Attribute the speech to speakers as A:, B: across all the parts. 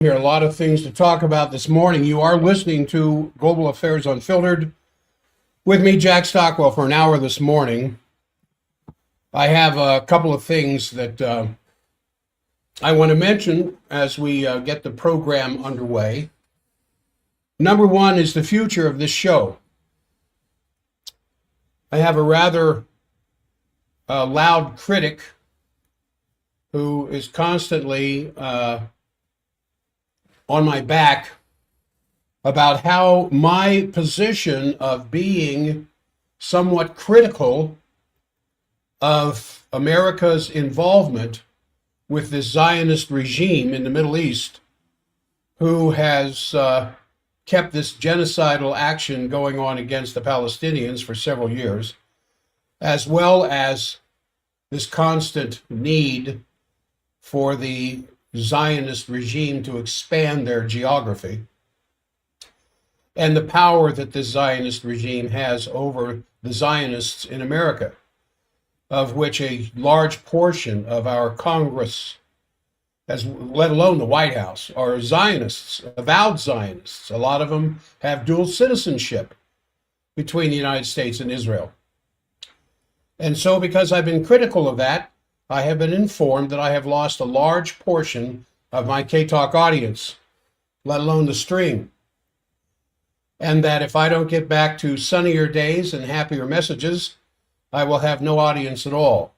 A: Here, a lot of things to talk about this morning. You are listening to Global Affairs Unfiltered with me, Jack Stockwell, for an hour this morning. I have a couple of things that I want to mention as we get the program underway. Number one is the future of this show. I have a rather loud critic who is constantly on my back about how my position of being somewhat critical of America's involvement with this Zionist regime in the Middle East, who has kept this genocidal action going on against the Palestinians for several years, as well as this constant need for the Zionist regime to expand their geography, and the power that this Zionist regime has over the Zionists in America, of which a large portion of our Congress, as let alone the White House, are Zionists, avowed Zionists. A lot of them have dual citizenship between the United States and Israel. And so, because I've been critical of that, I have been informed that I have lost a large portion of my K-Talk audience, let alone the stream. And that if I don't get back to sunnier days and happier messages, I will have no audience at all.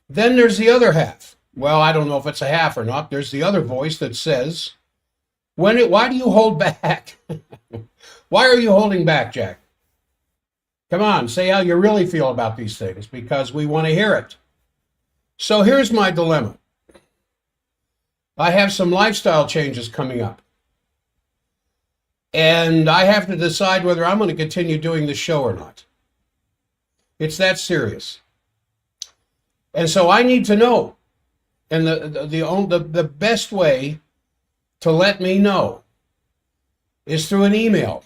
A: Then there's the other half. Well, I don't know if it's a half or not. There's the other voice that says, why do you hold back? Why are you holding back, Jack? Come on, say how you really feel about these things, because we want to hear it. So here's my dilemma. I have some lifestyle changes coming up, and I have to decide whether I'm going to continue doing the show or not. It's that serious. And so I need to know. And the best way to let me know is through an email.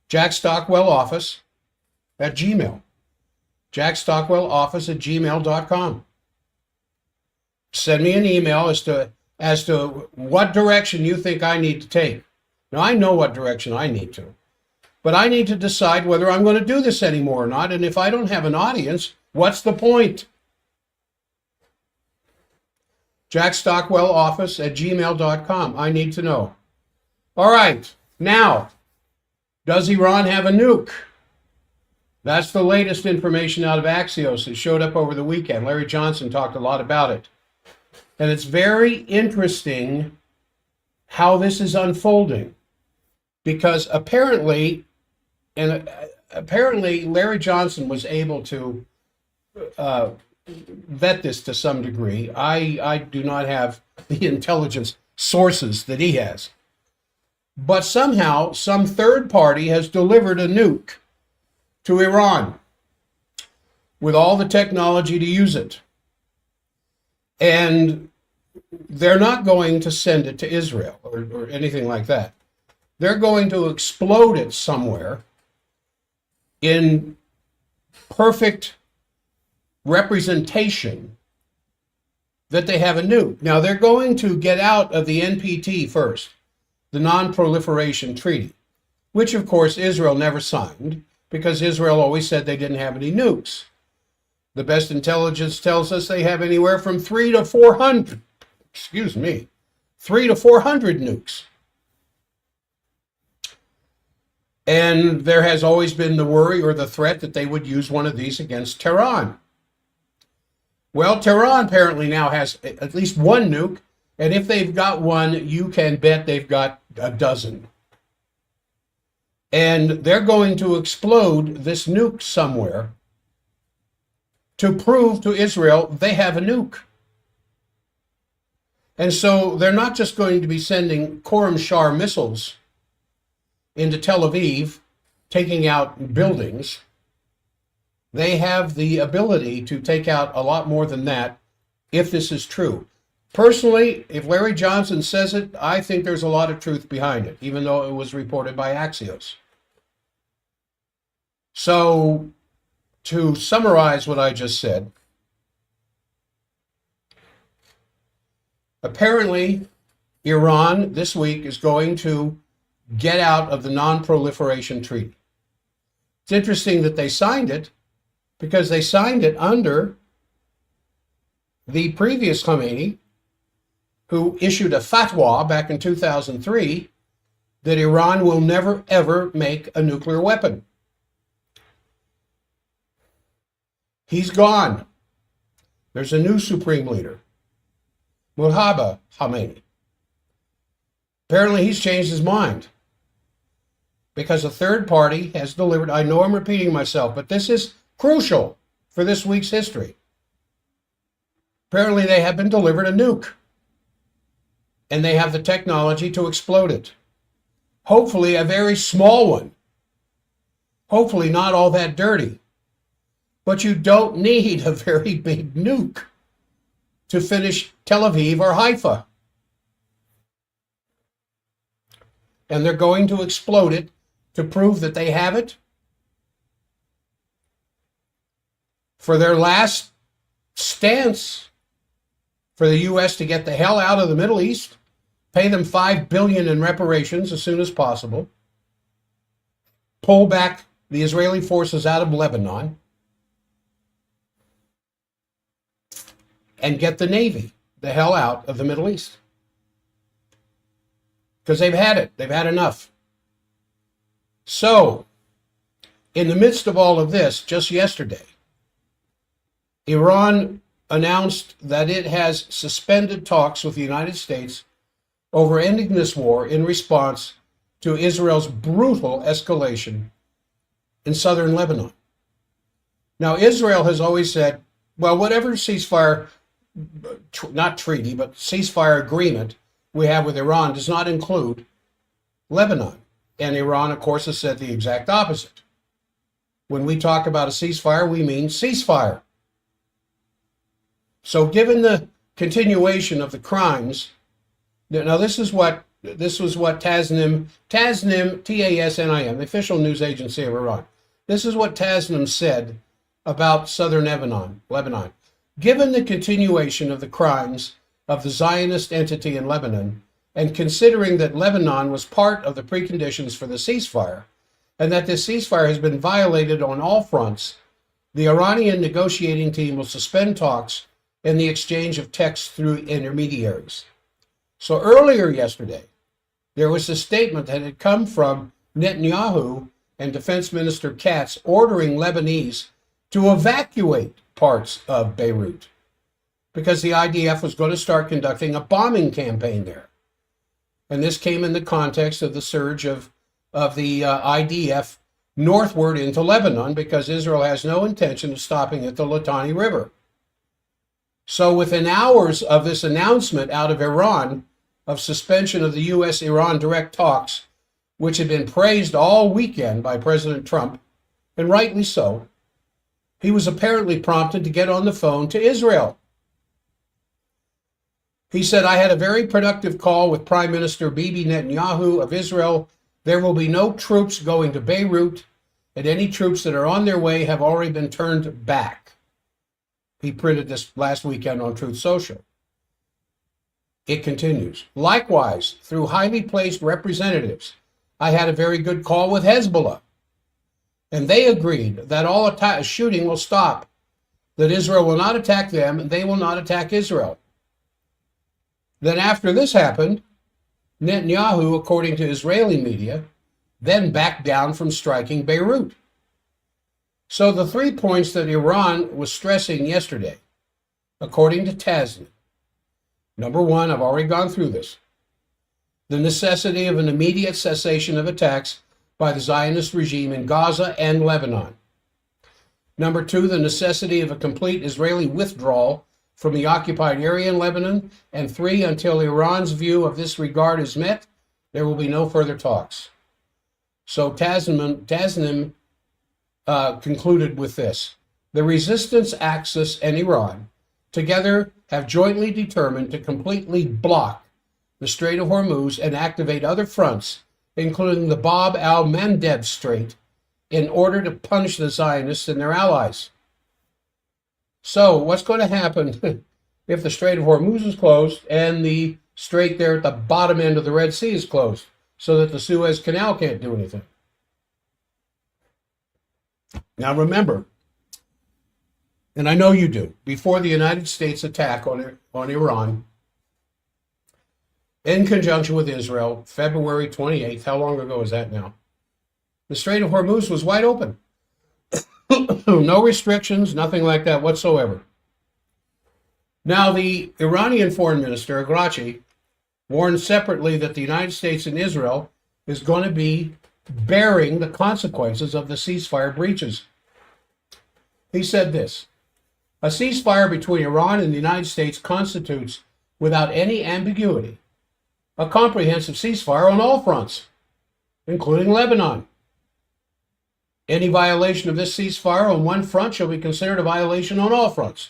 A: jackstockwelloffice@gmail. jackstockwelloffice@gmail.com. Send me an email as to what direction you think I need to take. Now, I know what direction I need to, but I need to decide whether I'm going to do this anymore or not. And if I don't have an audience, what's the point? jackstockwelloffice@gmail.com. I need to know. All right. Now, does Iran have a nuke? That's the latest information out of Axios. It showed up over the weekend. Larry Johnson talked a lot about it. And it's very interesting how this is unfolding. Because apparently Larry Johnson was able to vet this to some degree. I do not have the intelligence sources that he has. But somehow, some third party has delivered a nuke to Iran with all the technology to use it. And they're not going to send it to Israel or anything like that. They're going to explode it somewhere in perfect representation that they have a nuke. Now, they're going to get out of the NPT first, the Non-Proliferation Treaty, which, of course, Israel never signed because Israel always said they didn't have any nukes. The best intelligence tells us they have anywhere from 3 to 400 nukes. And there has always been the worry or the threat that they would use one of these against Tehran. Well, Tehran apparently now has at least one nuke, and if they've got one, you can bet they've got a dozen. And they're going to explode this nuke somewhere to prove to Israel they have a nuke. And so they're not just going to be sending Khorramshahr missiles into Tel Aviv, taking out buildings. They have the ability to take out a lot more than that if this is true. Personally, if Larry Johnson says it, I think there's a lot of truth behind it, even though it was reported by Axios. So, to summarize what I just said, Apparently, Iran this week is going to get out of the Non-Proliferation Treaty. It's interesting that they signed it because they signed it under the previous Khomeini, who issued a fatwa back in 2003 that Iran will never, ever make a nuclear weapon. He's gone. There's a new supreme leader, Mujtaba Khomeini. Apparently, he's changed his mind because a third party has delivered. I know I'm repeating myself, but this is crucial for this week's history. Apparently, they have been delivered a nuke, and they have the technology to explode it. Hopefully, a very small one. Hopefully, not all that dirty. But you don't need a very big nuke to finish Tel Aviv or Haifa. And they're going to explode it to prove that they have it. For their last stance for the U.S. to get the hell out of the Middle East, pay them $5 billion in reparations as soon as possible, pull back the Israeli forces out of Lebanon, and get the Navy the hell out of the Middle East. Because they've had it. They've had enough. So, in the midst of all of this, just yesterday, Iran announced that it has suspended talks with the United States over ending this war in response to Israel's brutal escalation in southern Lebanon. Now, Israel has always said, well, whatever ceasefire, not treaty, but ceasefire agreement we have with Iran does not include Lebanon. And Iran, of course, has said the exact opposite. When we talk about a ceasefire, we mean ceasefire. So given the continuation of the crimes, now this was what Tasnim, T-A-S-N-I-M, the official news agency of Iran, this is what Tasnim said about southern Lebanon. Given the continuation of the crimes of the Zionist entity in Lebanon, and considering that Lebanon was part of the preconditions for the ceasefire, and that this ceasefire has been violated on all fronts, the Iranian negotiating team will suspend talks and the exchange of texts through intermediaries. So earlier yesterday, there was a statement that had come from Netanyahu and Defense Minister Katz ordering Lebanese to evacuate parts of Beirut because the IDF was going to start conducting a bombing campaign there. And this came in the context of the surge of the IDF northward into Lebanon because Israel has no intention of stopping at the Litani River. So within hours of this announcement out of Iran of suspension of the U.S.-Iran direct talks, which had been praised all weekend by President Trump, and rightly so, he was apparently prompted to get on the phone to Israel. He said, I had a very productive call with Prime Minister Bibi Netanyahu of Israel. There will be no troops going to Beirut, and any troops that are on their way have already been turned back. He printed this last weekend on Truth Social. It continues. Likewise, through highly placed representatives, I had a very good call with Hezbollah, and they agreed that all shooting will stop, that Israel will not attack them, and they will not attack Israel. Then after this happened, Netanyahu, according to Israeli media, then backed down from striking Beirut. So the 3 points that Iran was stressing yesterday, according to Tasnim, number one, I've already gone through this, the necessity of an immediate cessation of attacks by the Zionist regime in Gaza and Lebanon. Number two, the necessity of a complete Israeli withdrawal from the occupied area in Lebanon. And three, until Iran's view of this regard is met, there will be no further talks. So Tasnim concluded with this. The resistance axis and Iran together have jointly determined to completely block the Strait of Hormuz and activate other fronts, including the Bab al-Mandeb Strait, in order to punish the Zionists and their allies. So what's going to happen if the Strait of Hormuz is closed and the strait there at the bottom end of the Red Sea is closed so that the Suez Canal can't do anything. Now remember, and I know you do, before the United States attack on Iran, in conjunction with Israel, February 28th, how long ago is that now? The Strait of Hormuz was wide open. No restrictions, nothing like that whatsoever. Now, the Iranian foreign minister, Agrachi, warned separately that the United States and Israel is going to be bearing the consequences of the ceasefire breaches. He said this: a ceasefire between Iran and the United States constitutes, without any ambiguity, a comprehensive ceasefire on all fronts, including Lebanon. Any violation of this ceasefire on one front shall be considered a violation on all fronts.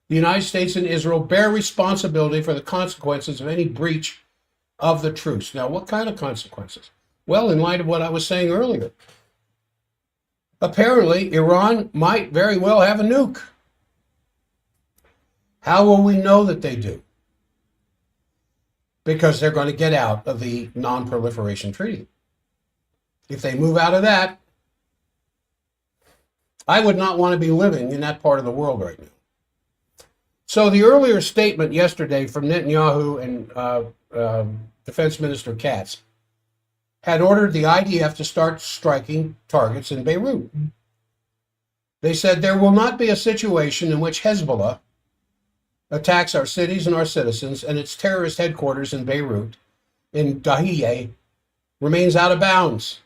A: The United States and Israel bear responsibility for the consequences of any breach of the truce. Now, what kind of consequences? Well, in light of what I was saying earlier, apparently Iran might very well have a nuke. How will we know that they do? Because they're going to get out of the Non-Proliferation Treaty. If they move out of that, I would not want to be living in that part of the world right now. So the earlier statement yesterday from Netanyahu and Defense Minister Katz had ordered the IDF to start striking targets in Beirut. They said there will not be a situation in which Hezbollah attacks our cities and our citizens, and its terrorist headquarters in Beirut, in Dahieh, remains out of bounds.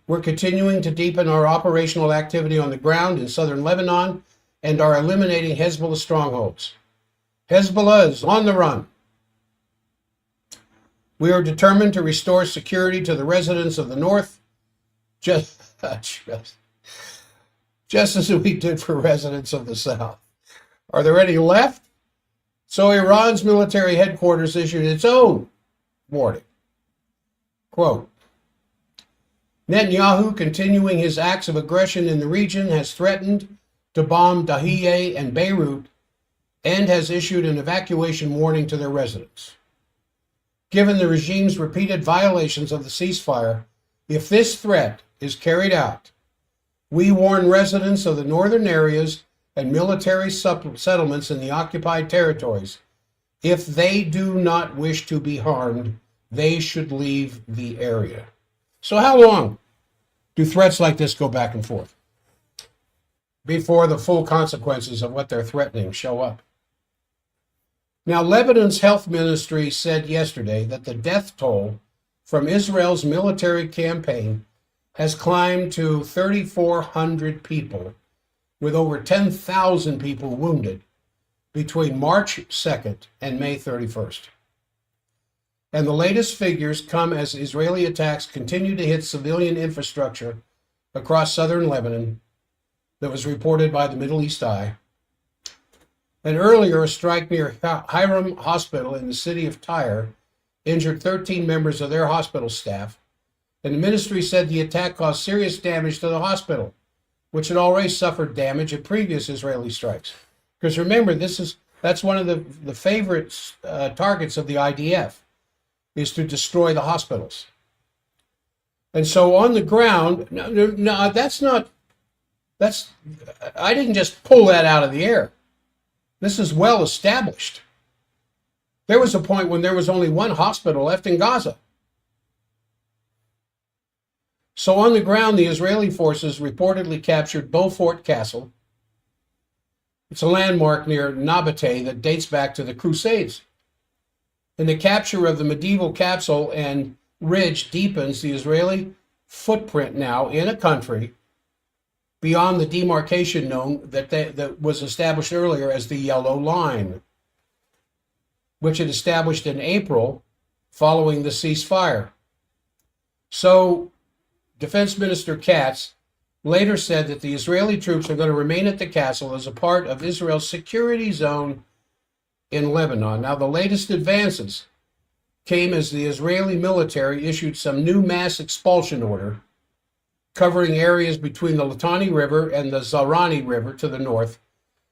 A: We're continuing to deepen our operational activity on the ground in southern Lebanon and are eliminating Hezbollah strongholds. Hezbollah is on the run. We are determined to restore security to the residents of the north, just as we did for residents of the south. Are there any left? So Iran's military headquarters issued its own warning. Quote, Netanyahu, continuing his acts of aggression in the region, has threatened to bomb Dahieh and Beirut and has issued an evacuation warning to their residents. Given the regime's repeated violations of the ceasefire, if this threat is carried out, we warn residents of the northern areas and military settlements in the occupied territories, if they do not wish to be harmed, they should leave the area. So how long do threats like this go back and forth before the full consequences of what they're threatening show up? Now, Lebanon's health ministry said yesterday that the death toll from Israel's military campaign has climbed to 3,400 people, with over 10,000 people wounded between March 2nd and May 31st. And the latest figures come as Israeli attacks continue to hit civilian infrastructure across southern Lebanon that was reported by the Middle East Eye. And earlier, a strike near Hiram Hospital in the city of Tyre injured 13 members of their hospital staff, and the ministry said the attack caused serious damage to the hospital, which had already suffered damage at previous Israeli strikes. Because remember, that's one of the favorite targets of the IDF, is to destroy the hospitals. And so on the ground, no, I didn't just pull that out of the air. This is well established. There was a point when there was only one hospital left in Gaza. So on the ground, the Israeli forces reportedly captured Beaufort Castle. It's a landmark near Nabateh that dates back to the Crusades. And the capture of the medieval castle and ridge deepens the Israeli footprint now in a country beyond the demarcation known that was established earlier as the Yellow Line, which it established in April following the ceasefire. So Defense Minister Katz later said that the Israeli troops are going to remain at the castle as a part of Israel's security zone in Lebanon. Now, the latest advances came as the Israeli military issued some new mass expulsion order covering areas between the Litani River and the Zaorani River to the north,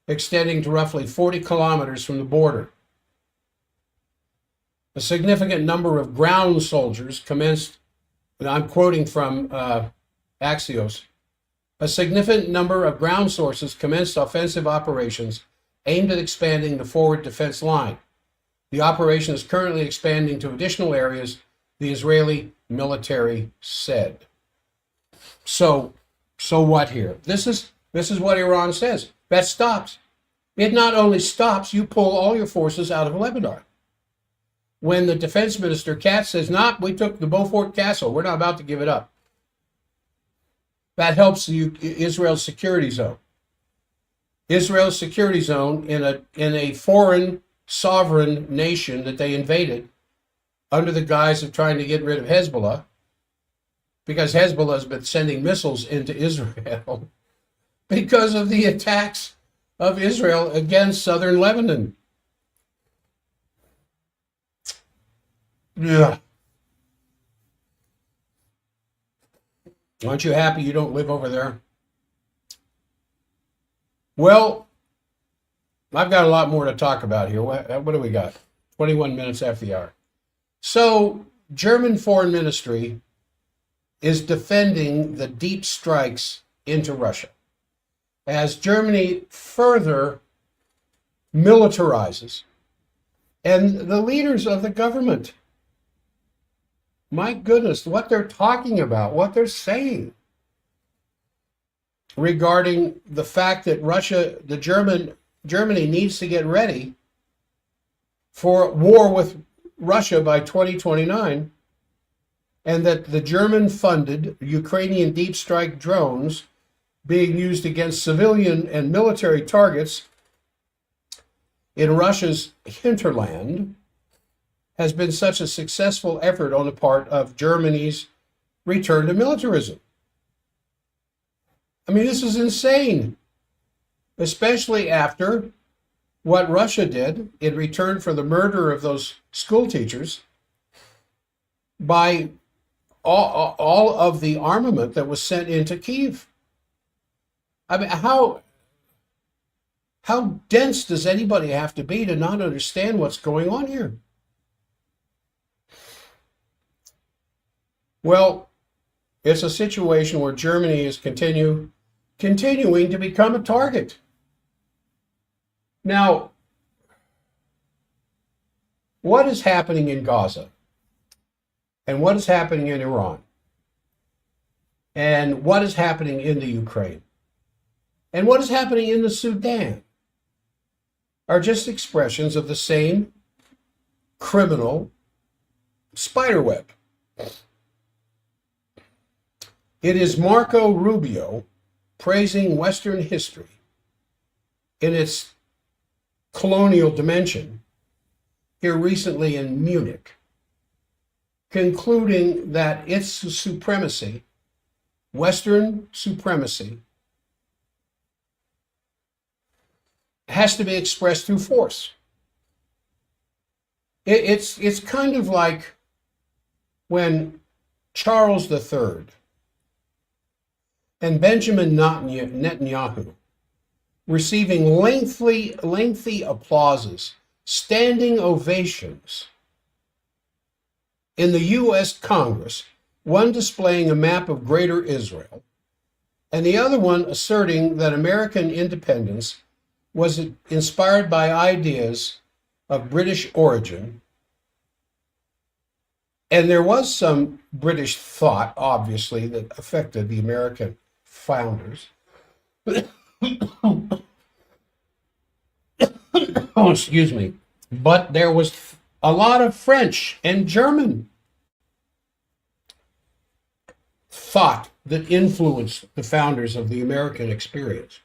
A: extending to roughly 40 kilometers from the border. A significant number of ground soldiers commenced, and I'm quoting from Axios, a significant number of ground sources commenced offensive operations aimed at expanding the forward defense line. The operation is currently expanding to additional areas, the Israeli military said. So what here? This is what Iran says. That stops. It not only stops, you pull all your forces out of Lebanon. When the defense minister, Katz, says, "Nah, we took the Beaufort Castle. We're not about to give it up." That helps Israel's security zone. Israel's security zone in a foreign sovereign nation that they invaded under the guise of trying to get rid of Hezbollah, because Hezbollah has been sending missiles into Israel because of the attacks of Israel against southern Lebanon. Yeah. Aren't you happy you don't live over there? Well, I've got a lot more to talk about here. What do we got? 21 minutes after the hour. So, German Foreign Ministry is defending the deep strikes into Russia as Germany further militarizes. And the leaders of the government, my goodness, what they're talking about, what they're saying regarding the fact that Germany needs to get ready for war with Russia by 2029, and that the German-funded Ukrainian deep strike drones being used against civilian and military targets in Russia's hinterland has been such a successful effort on the part of Germany's return to militarism. I mean, this is insane, especially after what Russia did in return for the murder of those school teachers by all of the armament that was sent into Kyiv. I mean, how dense does anybody have to be to not understand what's going on here? Well, it's a situation where Germany is continuing to become a target. Now, what is happening in Gaza? And what is happening in Iran? And what is happening in the Ukraine? And what is happening in the Sudan are just expressions of the same criminal spiderweb. It is Marco Rubio praising Western history in its colonial dimension here recently in Munich, concluding that its supremacy, Western supremacy, has to be expressed through force. It's kind of like when Charles III and Benjamin Netanyahu receiving lengthy applauses, standing ovations in the U.S. Congress, one displaying a map of Greater Israel, and the other one asserting that American independence was inspired by ideas of British origin. And there was some British thought, obviously, that affected the American founders. Oh, excuse me. But there was a lot of French and German thought that influenced the founders of the American experience.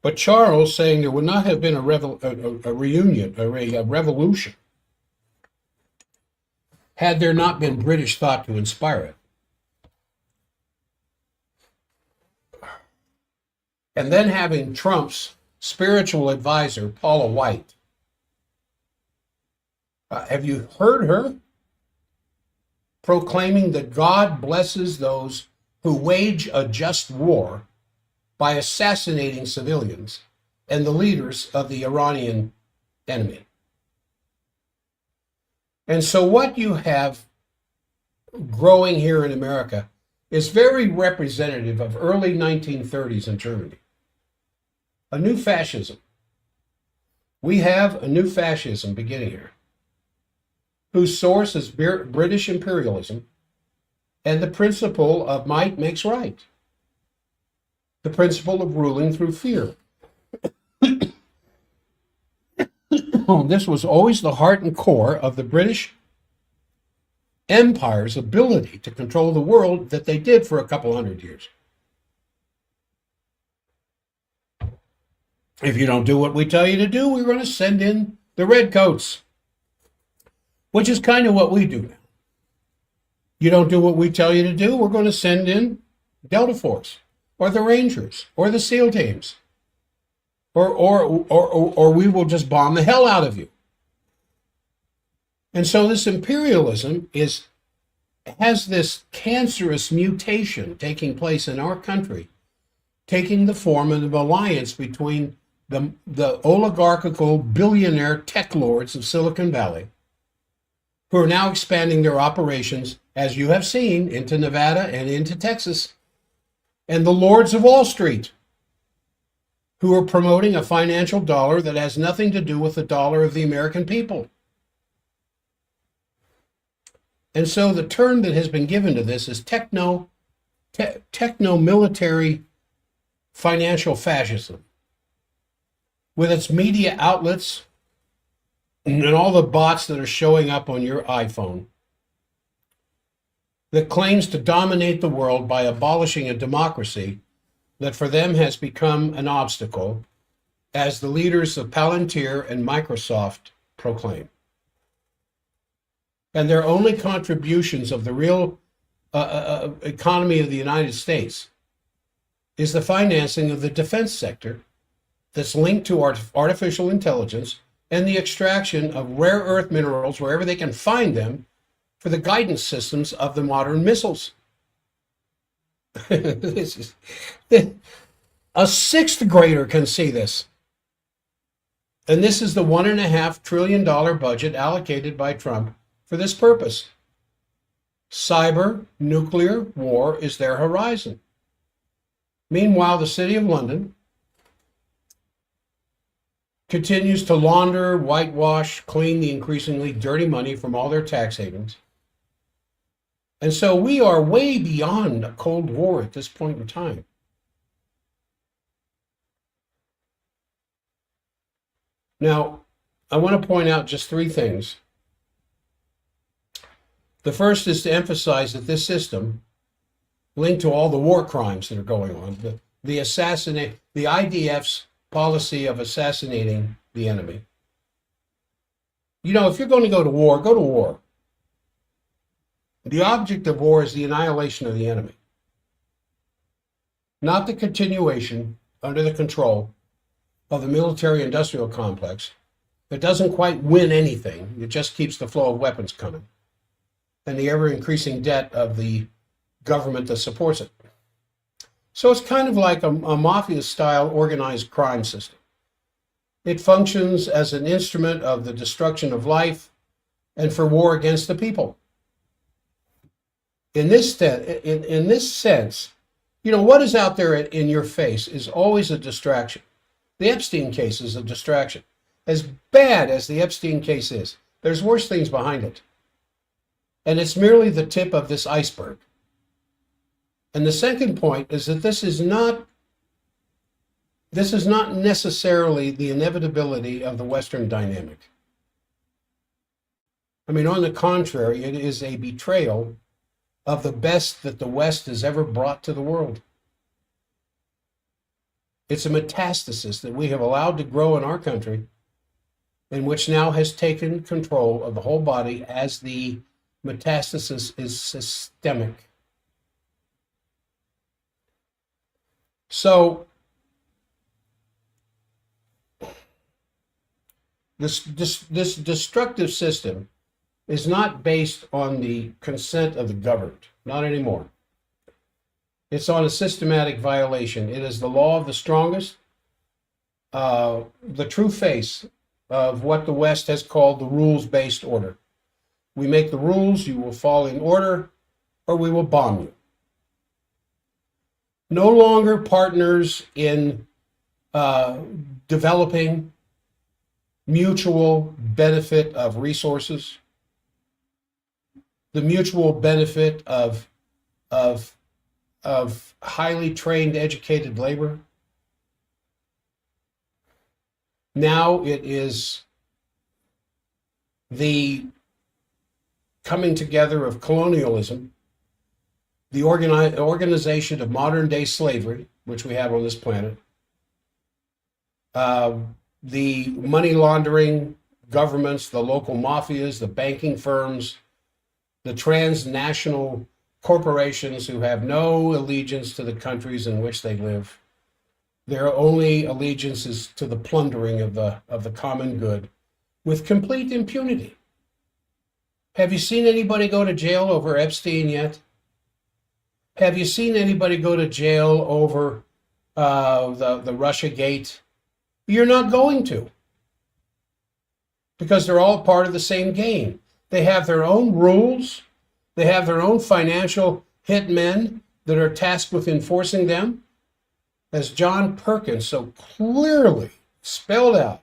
A: But Charles saying there would not have been a reunion, a revolution, had there not been British thought to inspire it. And then having Trump's spiritual advisor, Paula White. Have you heard her proclaiming that God blesses those who wage a just war by assassinating civilians and the leaders of the Iranian enemy. And so what you have growing here in America is very representative of early 1930s in Germany. A new fascism. We have a new fascism beginning here, whose source is British imperialism and the principle of might makes right, the principle of ruling through fear. This was always the heart and core of the British Empire's ability to control the world that they did for a couple hundred years. If you don't do what we tell you to do, we're going to send in the redcoats, which is kind of what we do now. You don't do what we tell you to do, we're going to send in Delta Force or the Rangers or the SEAL teams. Or we will just bomb the hell out of you. And so this imperialism has this cancerous mutation taking place in our country, taking the form of an alliance between the oligarchical billionaire tech lords of Silicon Valley, who are now expanding their operations, as you have seen, into Nevada and into Texas, and the lords of Wall Street, who are promoting a financial dollar that has nothing to do with the dollar of the American people. And so the term that has been given to this is techno-military financial fascism, with its media outlets and all the bots that are showing up on your iPhone, that claims to dominate the world by abolishing a democracy that for them has become an obstacle, as the leaders of Palantir and Microsoft proclaim. And their only contributions of the real economy of the United States is the financing of the defense sector that's linked to artificial intelligence and the extraction of rare earth minerals wherever they can find them for the guidance systems of the modern missiles. A sixth grader can see this. And this is the $1.5 trillion budget allocated by Trump for this purpose. Cyber nuclear war is their horizon. Meanwhile, the City of London continues to launder, whitewash, clean the increasingly dirty money from all their tax havens. And so we are way beyond a Cold War at this point in time. Now, I want to point out just three things. The first is to emphasize that this system, linked to all the war crimes that are going on, the IDF's policy of assassinating the enemy. You know, if you're going to go to war, go to war. The object of war is the annihilation of the enemy, not the continuation under the control of the military-industrial complex that doesn't quite win anything. It just keeps the flow of weapons coming and the ever-increasing debt of the government that supports it. So it's kind of like a mafia-style organized crime system. It functions as an instrument of the destruction of life and for war against the people. In this sense, you know, what is out there in your face is always a distraction. The Epstein case is a distraction. As bad as the Epstein case is, there's worse things behind it. And it's merely the tip of this iceberg. And the second point is that this is not necessarily the inevitability of the Western dynamic. I mean, on the contrary, it is a betrayal of the best that the West has ever brought to the world. It's a metastasis that we have allowed to grow in our country, and which now has taken control of the whole body as the metastasis is systemic. So this destructive system is not based on the consent of the governed, not anymore. It's on a systematic violation. It is the law of the strongest, the true face of what the West has called the rules-based order. We make the rules, you will fall in order, or we will bomb you. No longer partners in developing mutual benefit of resources, the mutual benefit of highly trained, educated labor. Now it is the coming together of colonialism, the organization of modern day slavery, which we have on this planet, the money laundering governments, the local mafias, the banking firms, the transnational corporations who have no allegiance to the countries in which they live. Their only allegiance is to the plundering of the common good with complete impunity. Have you seen anybody go to jail over Epstein yet? Have you seen anybody go to jail over the Russiagate? You're not going to, because they're all part of the same game. They have their own rules. They have their own financial hitmen that are tasked with enforcing them, as John Perkins so clearly spelled out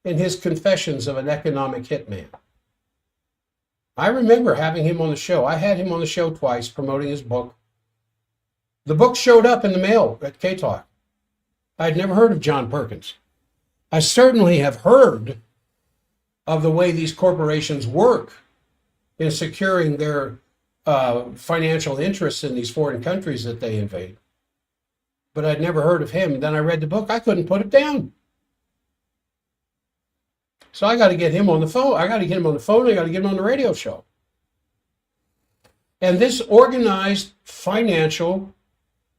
A: in his Confessions of an Economic Hitman. I remember having him on the show. I had him on the show twice promoting his book. The book showed up in the mail at K-Talk. I'd never heard of John Perkins. I certainly have heard of the way these corporations work in securing their financial interests in these foreign countries that they invade. But I'd never heard of him. Then I read the book. I couldn't put it down. So I got to get him on the phone. I got to get him on the phone. I got to get him on the radio show. And this organized financial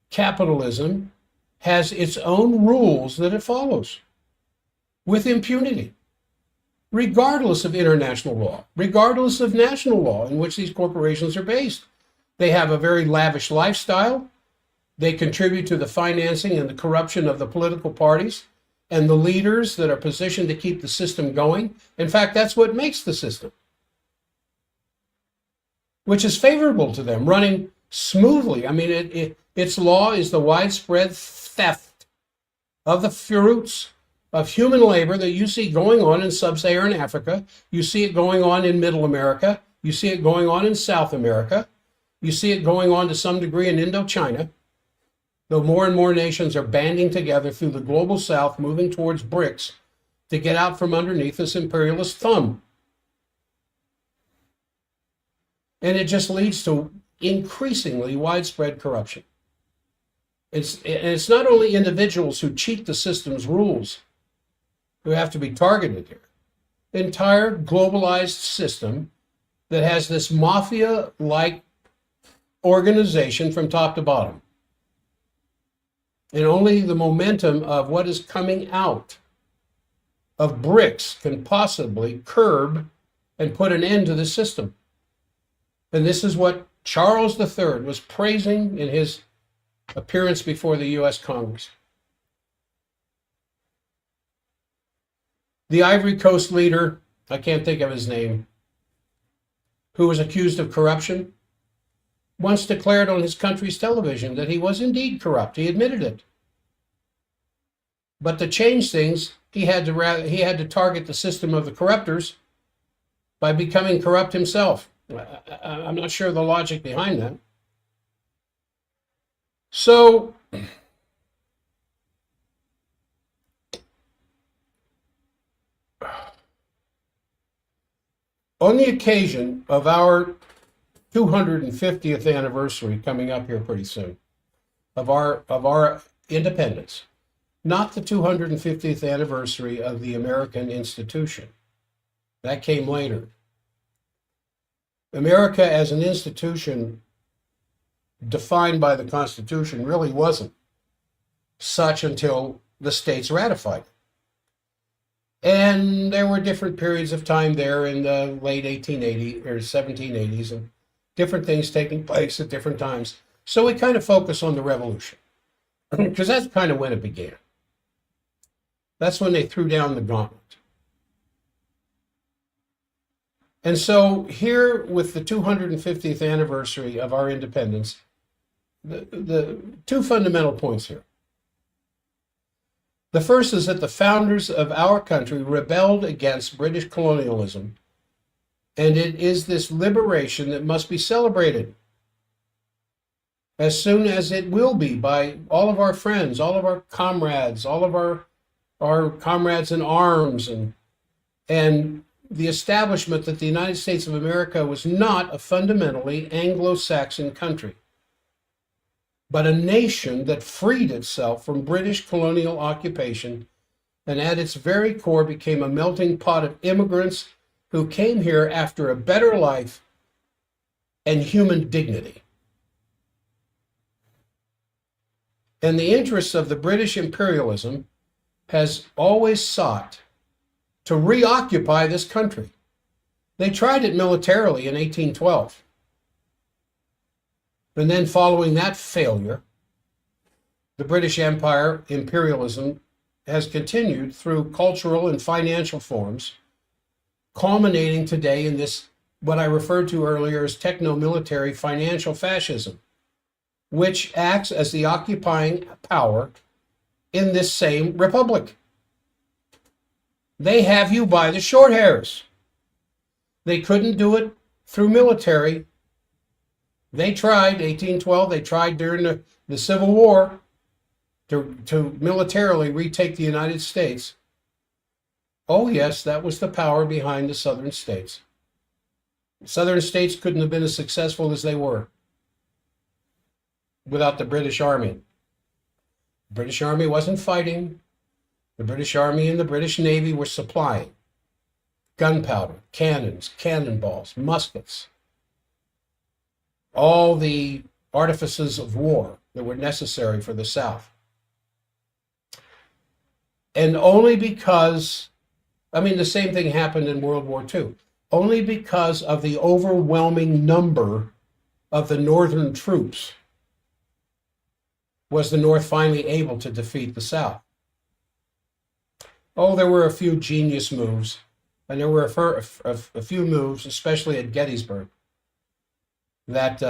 A: capitalism has its own rules that it follows with impunity, regardless of international law, regardless of national law in which these corporations are based. They have a very lavish lifestyle. They contribute to the financing and the corruption of the political parties and the leaders that are positioned to keep the system going. In fact, that's what makes the system, which is favorable to them, running smoothly. I mean, its law is the widespread theft of the fruits of human labor that you see going on in sub-Saharan Africa. You see it going on in Middle America. You see it going on in South America. You see it going on to some degree in Indochina. Though more and more nations are banding together through the global South, moving towards BRICS to get out from underneath this imperialist thumb. And it just leads to increasingly widespread corruption. It's not only individuals who cheat the system's rules who have to be targeted here. The entire globalized system that has this mafia-like organization from top to bottom. And only the momentum of what is coming out of BRICS can possibly curb and put an end to the system. And this is what Charles III was praising in his appearance before the U.S. Congress. The Ivory Coast leader, I can't think of his name, who was accused of corruption, once declared on his country's television that he was indeed corrupt. He admitted it. But to change things, he had to target the system of the corruptors by becoming corrupt himself. I'm not sure the logic behind that. So, on the occasion of our 250th anniversary coming up here pretty soon, of our independence, not the 250th anniversary of the American institution. That came later. America as an institution defined by the Constitution really wasn't such until the states ratified it. And there were different periods of time there in the late 1880s or 1780s and different things taking place at different times. So we kind of focus on the revolution because that's kind of when it began. That's when they threw down the gauntlet. And so here with the 250th anniversary of our independence, the two fundamental points here. The first is that the founders of our country rebelled against British colonialism, and it is this liberation that must be celebrated as soon as it will be by all of our friends, all of our comrades, all of our comrades in arms, and the establishment that the United States of America was not a fundamentally Anglo-Saxon country, but a nation that freed itself from British colonial occupation and at its very core became a melting pot of immigrants who came here after a better life and human dignity. And the interests of the British imperialism has always sought to reoccupy this country. They tried it militarily in 1812. And then following that failure, the British Empire imperialism has continued through cultural and financial forms, culminating today in this, what I referred to earlier as techno-military financial fascism, which acts as the occupying power in this same republic. They have you by the short hairs. They couldn't do it through military. They tried, 1812, they tried during the Civil War to militarily retake the United States. Oh yes, that was the power behind the southern states. The southern states couldn't have been as successful as they were without the British Army. The British Army wasn't fighting. The British Army and the British Navy were supplying gunpowder, cannons, cannonballs, muskets, all the artifices of war that were necessary for the South. And only because, the same thing happened in World War II, only because of the overwhelming number of the Northern troops was the North finally able to defeat the South. Oh, there were a few genius moves, and there were a few moves, especially at Gettysburg, that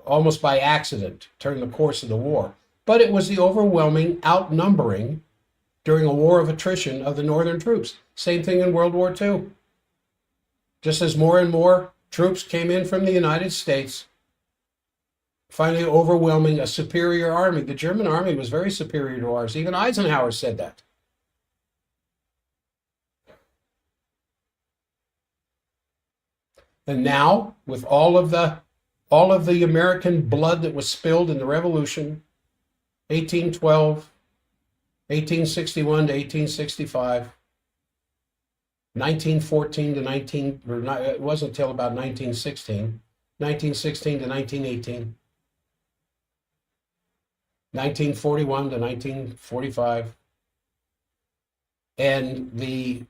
A: almost by accident turned the course of the war. But it was the overwhelming outnumbering during a war of attrition of the Northern troops. Same thing in World War II. Just as more and more troops came in from the United States, finally overwhelming a superior army. The German army was very superior to ours. Even Eisenhower said that. And now, with all of the American blood that was spilled in the Revolution, 1812, 1861 to 1865, 1914 to it wasn't until about 1916, 1916 to 1918, 1941 to 1945, and the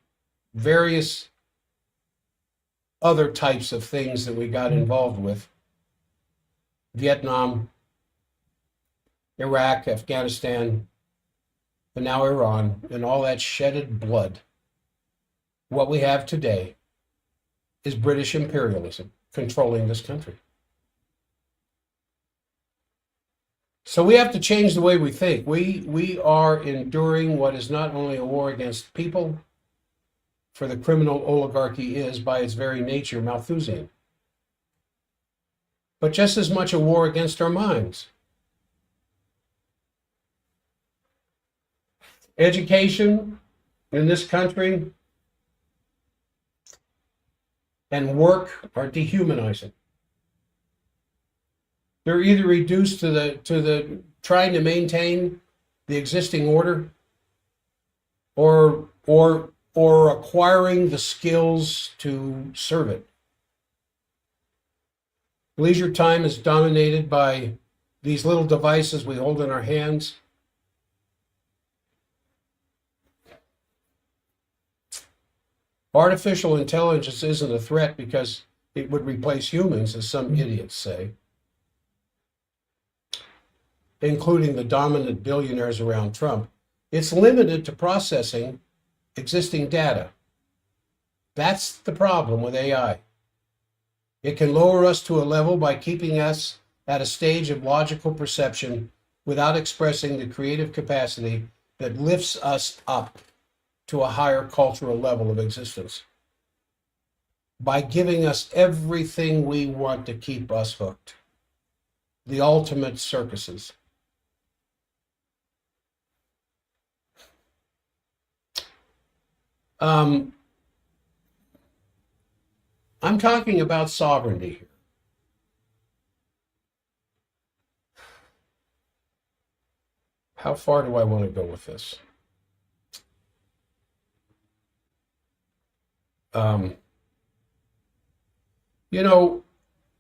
A: various other types of things that we got involved with, Vietnam, Iraq, Afghanistan, and now Iran, and all that shedded blood. What we have today is British imperialism controlling this country. So we have to change the way we think. We are enduring what is not only a war against people, for the criminal oligarchy is, by its very nature, Malthusian, but just as much a war against our minds. Education in this country and work are dehumanizing. They're either reduced to the trying to maintain the existing order, or acquiring the skills to serve it. Leisure time is dominated by these little devices we hold in our hands. Artificial intelligence isn't a threat because it would replace humans, as some idiots say. including the dominant billionaires around Trump, it's limited to processing existing data. That's the problem with AI. It can lower us to a level by keeping us at a stage of logical perception without expressing the creative capacity that lifts us up to a higher cultural level of existence, by giving us everything we want to keep us hooked. The ultimate circuses. I'm talking about sovereignty here. How far do I want to go with this? You know,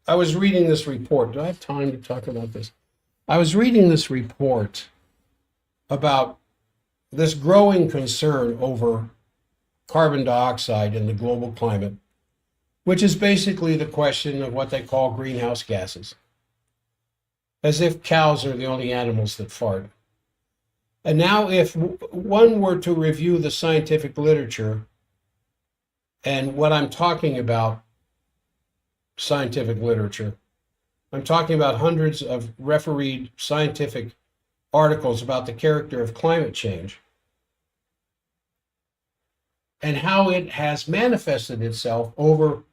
A: I was reading this report. Do I have time to talk about this? I was reading this report about this growing concern over carbon dioxide in the global climate, which is basically the question of what they call greenhouse gases, as if cows are the only animals that fart. And now, if one were to review the scientific literature, and what I'm talking about, scientific literature, I'm talking about hundreds of refereed scientific articles about the character of climate change and how it has manifested itself over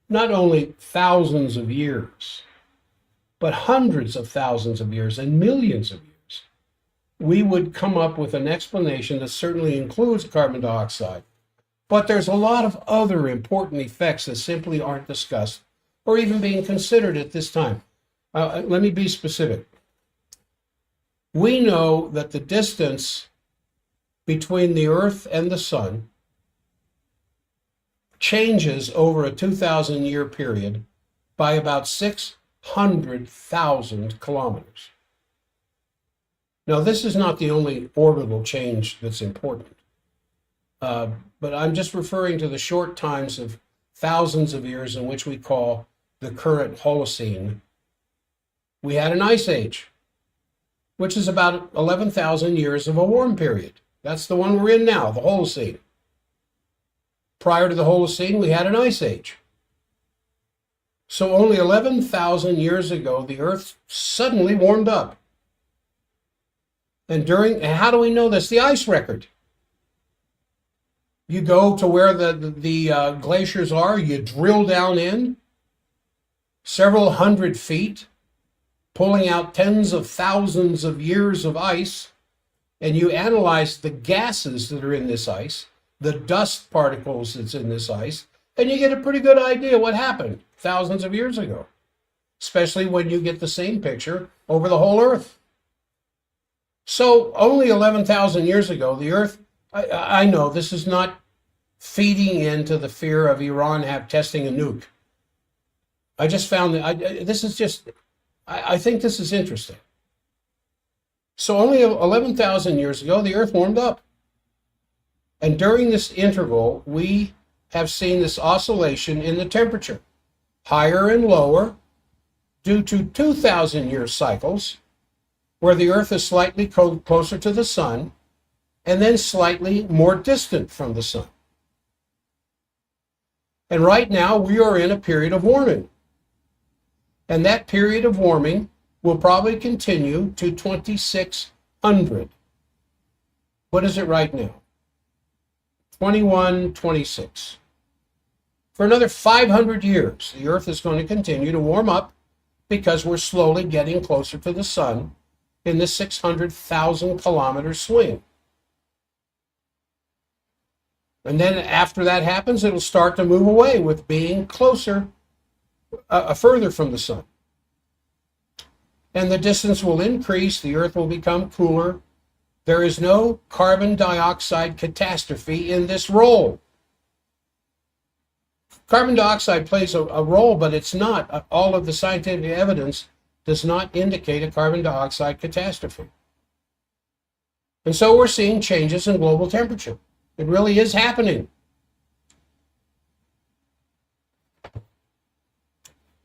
A: not only thousands of years, but hundreds of thousands of years and millions of years, we would come up with an explanation that certainly includes carbon dioxide. But there's a lot of other important effects that simply aren't discussed or even being considered at this time. Let me be specific. We know that the distance between the Earth and the Sun changes over a 2,000-year period by about 600,000 kilometers. Now, this is not the only orbital change that's important, but I'm just referring to the short times of thousands of years in which we call the current Holocene. We had an ice age, which is about 11,000 years of a warm period. That's the one we're in now, the Holocene. Prior to the Holocene, we had an ice age. So only 11,000 years ago, the Earth suddenly warmed up. And how do we know this? The ice record. You go to where the glaciers are, you drill down in several hundred feet, pulling out tens of thousands of years of ice, and you analyze the gases that are in this ice, the dust particles that's in this ice, and you get a pretty good idea what happened thousands of years ago, especially when you get the same picture over the whole Earth. So only 11,000 years ago, the Earth, I know this is not feeding into the fear of Iran testing a nuke. I just found that I think this is interesting. So only 11,000 years ago, the Earth warmed up. And during this interval, we have seen this oscillation in the temperature, higher and lower, due to 2,000-year cycles, where the Earth is slightly closer to the sun, and then slightly more distant from the sun. And right now, we are in a period of warming. And that period of warming will probably continue to 2600. What is it right now? 2126. For another 500 years, the Earth is going to continue to warm up because we're slowly getting closer to the sun in this 600,000 kilometer swing. And then after that happens, it'll start to move away with being closer, further from the sun. And the distance will increase, the Earth will become cooler. There is no carbon dioxide catastrophe in this role. Carbon dioxide plays a role, but it's not. All of the scientific evidence does not indicate a carbon dioxide catastrophe. And so we're seeing changes in global temperature. It really is happening.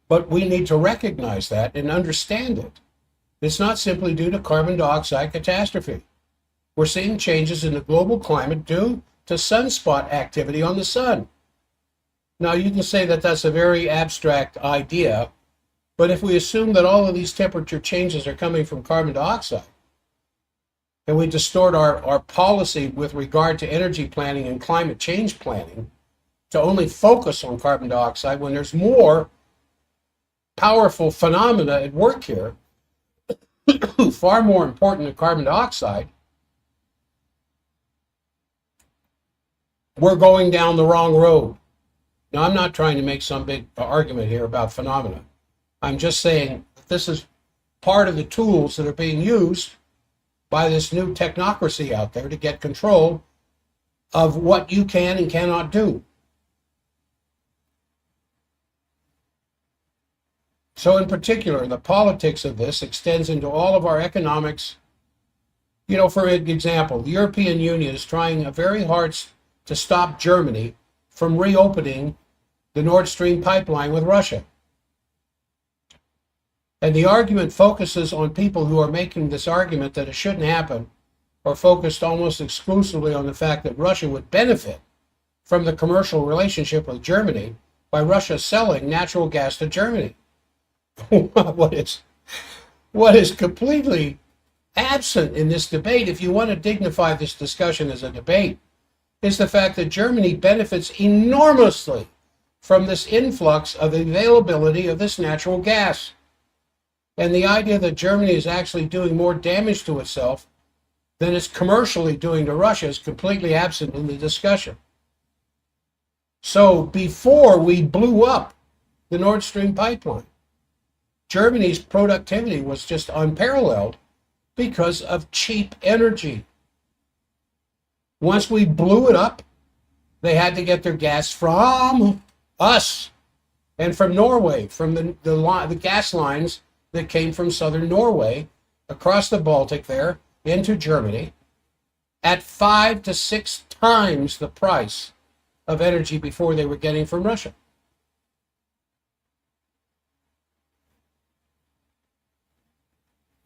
A: But we need to recognize that and understand it. It's not simply due to carbon dioxide catastrophe. We're seeing changes in the global climate due to sunspot activity on the sun. Now, you can say that that's a very abstract idea, but if we assume that all of these temperature changes are coming from carbon dioxide, and we distort our policy with regard to energy planning and climate change planning to only focus on carbon dioxide when there's more powerful phenomena at work here, far more important than carbon dioxide, we're going down the wrong road. Now, I'm not trying to make some big argument here about phenomena. I'm just saying that this is part of the tools that are being used by this new technocracy out there to get control of what you can and cannot do. So in particular, the politics of this extends into all of our economics. You know, for example, the European Union is trying very hard to stop Germany from reopening the Nord Stream pipeline with Russia. And the argument focuses on people who are making this argument that it shouldn't happen, or focused almost exclusively on the fact that Russia would benefit from the commercial relationship with Germany by Russia selling natural gas to Germany. What is completely absent in this debate, if you want to dignify this discussion as a debate, is the fact that Germany benefits enormously from this influx of availability of this natural gas. And the idea that Germany is actually doing more damage to itself than it's commercially doing to Russia is completely absent in the discussion. So before we blew up the Nord Stream pipeline, Germany's productivity was just unparalleled because of cheap energy. Once we blew it up, they had to get their gas from us and from Norway, from the gas lines that came from southern Norway across the Baltic there into Germany at 5 to 6 times the price of energy before they were getting from Russia.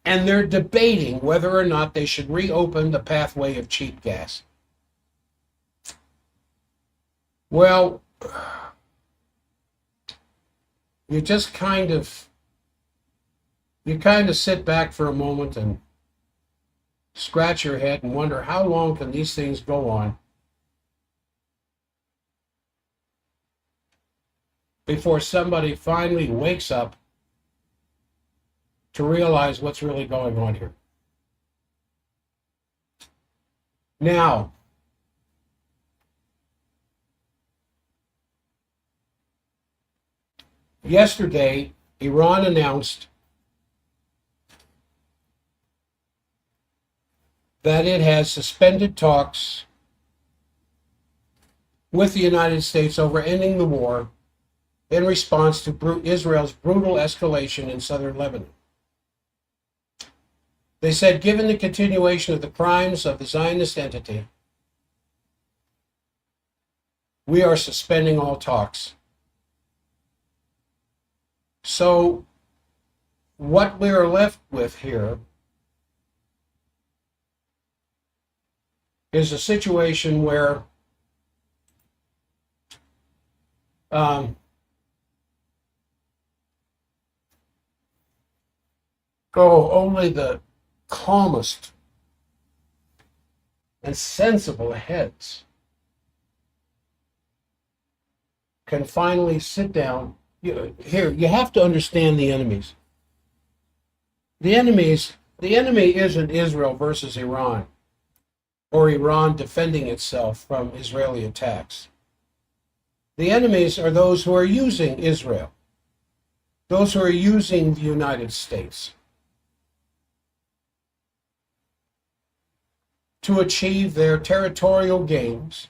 A: And they're debating whether or not they should reopen the pathway of cheap gas. Well, you just kind of sit back for a moment and scratch your head and wonder, how long can these things go on before somebody finally wakes up to realize what's really going on here? Now, yesterday, Iran announced that it has suspended talks with the United States over ending the war in response to Israel's brutal escalation in southern Lebanon. They said, given the continuation of the crimes of the Zionist entity, we are suspending all talks. So what we are left with here is a situation where only the calmest and sensible heads can finally sit down. Here, you have to understand the enemies. The enemy isn't Israel versus Iran, or Iran defending itself from Israeli attacks. The enemies are those who are using Israel, those who are using the United States to achieve their territorial gains.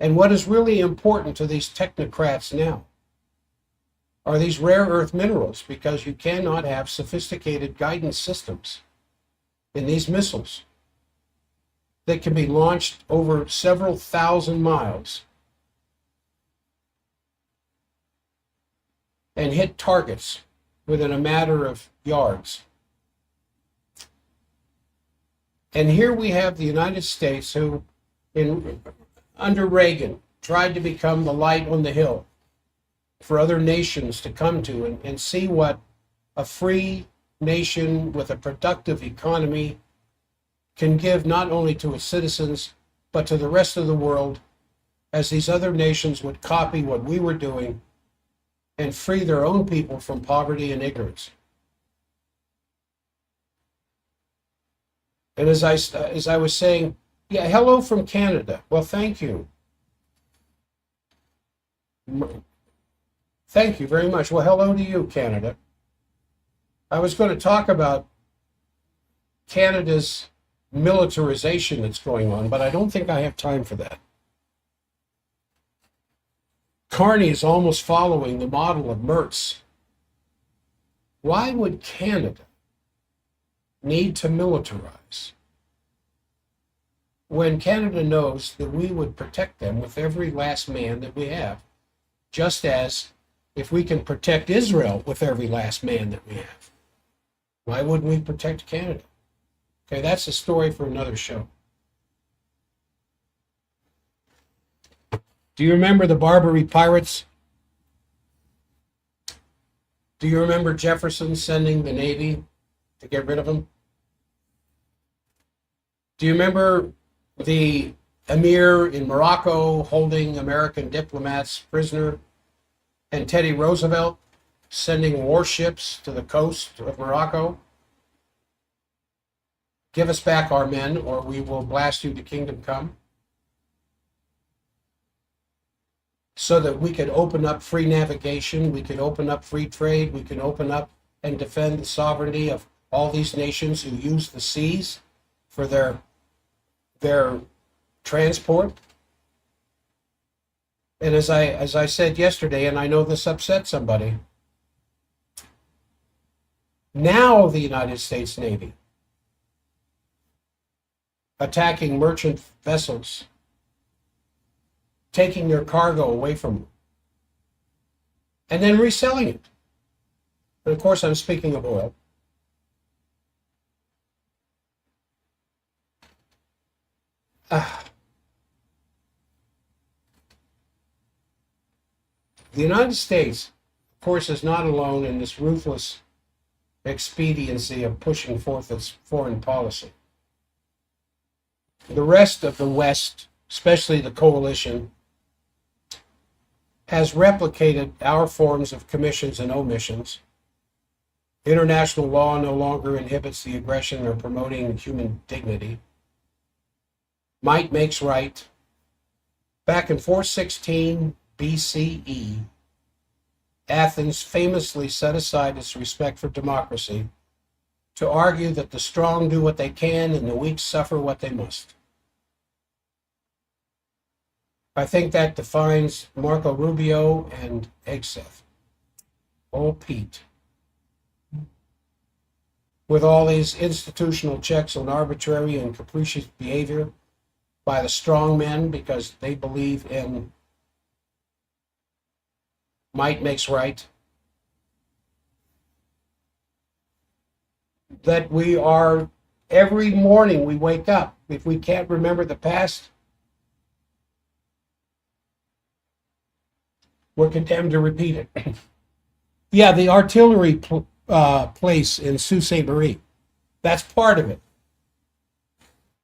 A: And what is really important to these technocrats now are these rare earth minerals, because you cannot have sophisticated guidance systems in these missiles that can be launched over several thousand miles and hit targets within a matter of yards And here we have the United States who, under Reagan, tried to become the light on the hill for other nations to come to and see what a free nation with a productive economy can give not only to its citizens, but to the rest of the world, as these other nations would copy what we were doing and free their own people from poverty and ignorance. And as I was saying, yeah, hello from Canada. Well, thank you. Thank you very much. Well, hello to you, Canada. I was going to talk about Canada's militarization that's going on, but I don't think I have time for that. Carney is almost following the model of Mertz. Why would Canada need to militarize when Canada knows that we would protect them with every last man that we have, just as if we can protect Israel with every last man that we have? Why wouldn't we protect Canada? Okay, that's a story for another show. Do you remember the Barbary Pirates? Do you remember Jefferson sending the Navy to get rid of them? Do you remember the Emir in Morocco holding American diplomats prisoner, and Teddy Roosevelt sending warships to the coast of Morocco? Give us back our men, or we will blast you to kingdom come. So that we could open up free navigation, we could open up free trade, we could open up and defend the sovereignty of all these nations who use the seas for their transport. And as I said yesterday, and I know this upset somebody, now the United States Navy attacking merchant vessels, taking their cargo away from them, and then reselling it. And of course, I'm speaking of oil. The United States, of course, is not alone in this ruthless expediency of pushing forth its foreign policy. The rest of the West, especially the coalition, has replicated our forms of commissions and omissions. International law no longer inhibits the aggression or promoting human dignity. Might makes right. Back in 416 BCE, Athens famously set aside its respect for democracy to argue that the strong do what they can and the weak suffer what they must. I think that defines Marco Rubio and Hegseth. Old Pete. With all these institutional checks on arbitrary and capricious behavior by the strong men because they believe in might makes right, that we are, every morning we wake up, if we can't remember the past, we're condemned to repeat it. Yeah, the artillery place in Sault Ste. Marie, that's part of it.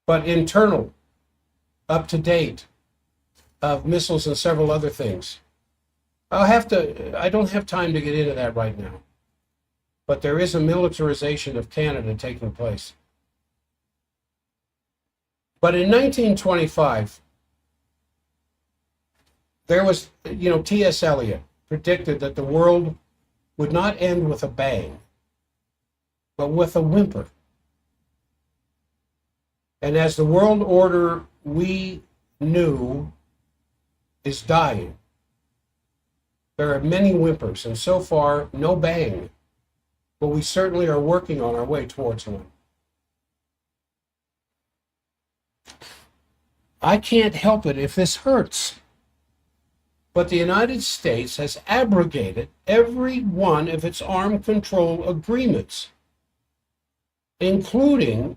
A: But internal, up to date, of missiles and several other things. I don't have time to get into that right now. But there is a militarization of Canada taking place. But in 1925, there was, T.S. Eliot predicted that the world would not end with a bang, but with a whimper. And as the world order we knew is dying, there are many whimpers, and so far, no bang. But we certainly are working on our way towards one. I can't help it if this hurts. But the United States has abrogated every one of its armed control agreements, including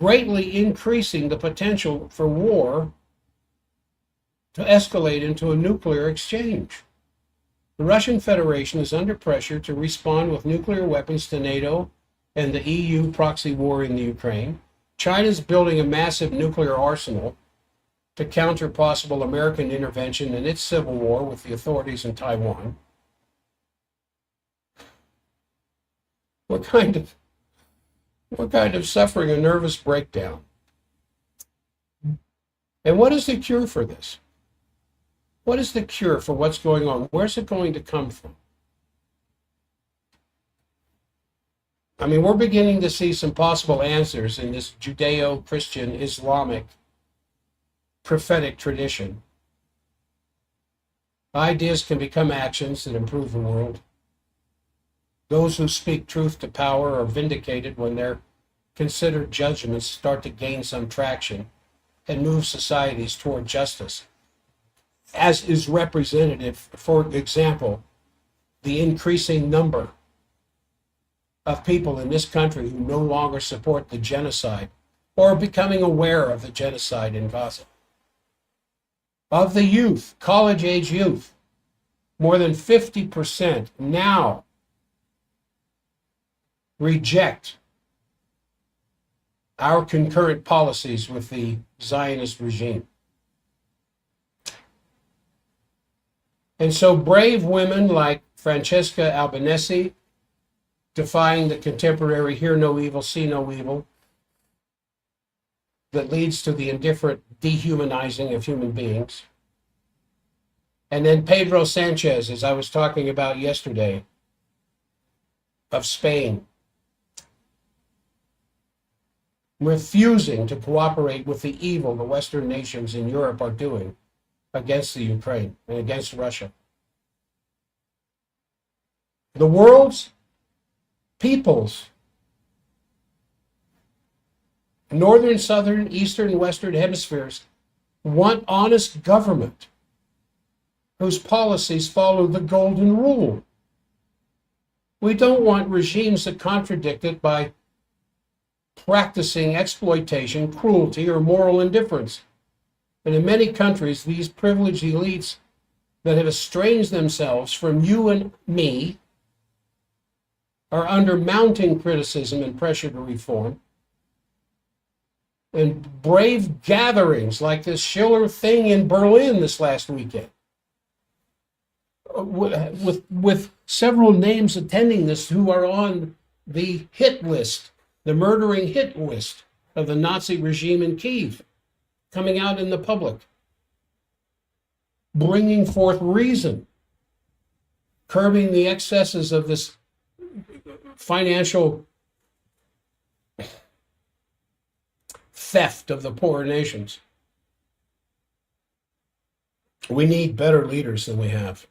A: greatly increasing the potential for war to escalate into a nuclear exchange. The Russian Federation is under pressure to respond with nuclear weapons to NATO and the EU proxy war in the Ukraine. China is building a massive nuclear arsenal to counter possible American intervention in its civil war with the authorities in Taiwan. What kind of suffering? A nervous breakdown. And what is the cure for this? What is the cure for what's going on? Where's it going to come from? I mean, we're beginning to see some possible answers in this Judeo-Christian Islamic prophetic tradition. Ideas can become actions that improve the world. Those who speak truth to power are vindicated when their considered judgments start to gain some traction and move societies toward justice, as is representative, for example, the increasing number of people in this country who no longer support the genocide or are becoming aware of the genocide in Gaza. Of the youth, college-age youth, more than 50% now reject our concurrent policies with the Zionist regime. And so brave women like Francesca Albanese, defying the contemporary hear no evil, see no evil, that leads to the indifferent dehumanizing of human beings. And then Pedro Sanchez, as I was talking about yesterday, of Spain, refusing to cooperate with the evil the Western nations in Europe are doing against the Ukraine and against Russia. The world's peoples, northern, southern, eastern, western hemispheres, want honest government whose policies follow the golden rule. We don't want regimes that contradict it by practicing exploitation, cruelty, or moral indifference. And in many countries, these privileged elites that have estranged themselves from you and me are under mounting criticism and pressure to reform. And brave gatherings like this Schiller thing in Berlin this last weekend, with several names attending this who are on the hit list, the murdering hit list of the Nazi regime in Kyiv, coming out in the public, bringing forth reason, curbing the excesses of this financial theft of the poorer nations. We need better leaders than we have.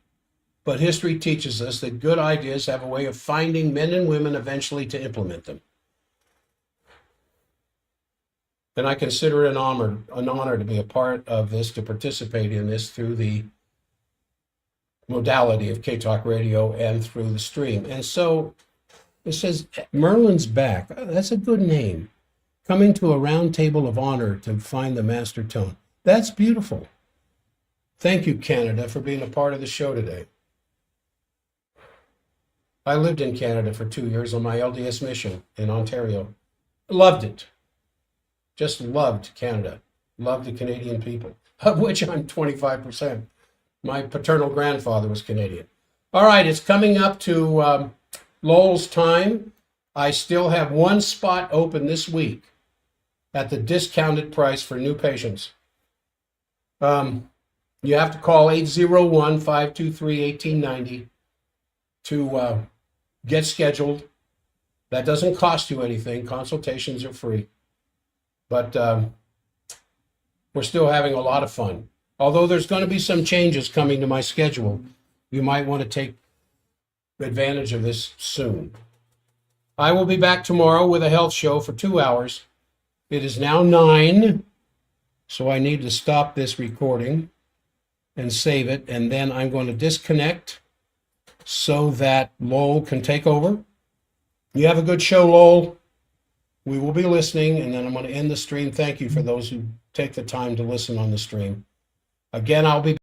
A: But history teaches us that good ideas have a way of finding men and women eventually to implement them. And I consider it an honor to be a part of this, to participate in this through the modality of K-Talk Radio and through the stream. And so it says, Merlin's back. That's a good name. Coming to a round table of honor to find the master tone. That's beautiful. Thank you, Canada, for being a part of the show today. I lived in Canada for 2 years on my LDS mission in Ontario. Loved it. Just loved Canada. Loved the Canadian people, of which I'm 25%. My paternal grandfather was Canadian. All right, it's coming up to Lowell's time. I still have one spot open this week at the discounted price for new patients. You have to call 801-523-1890 to get scheduled. That doesn't cost you anything. Consultations are free. But we're still having a lot of fun. Although there's going to be some changes coming to my schedule, you might want to take advantage of this soon. I will be back tomorrow with a health show for 2 hours. It is now 9, so I need to stop this recording and save it, and then I'm going to disconnect so that Lowell can take over. You have a good show, Lowell. We will be listening, and then I'm going to end the stream. Thank you for those who take the time to listen on the stream. Again, I'll be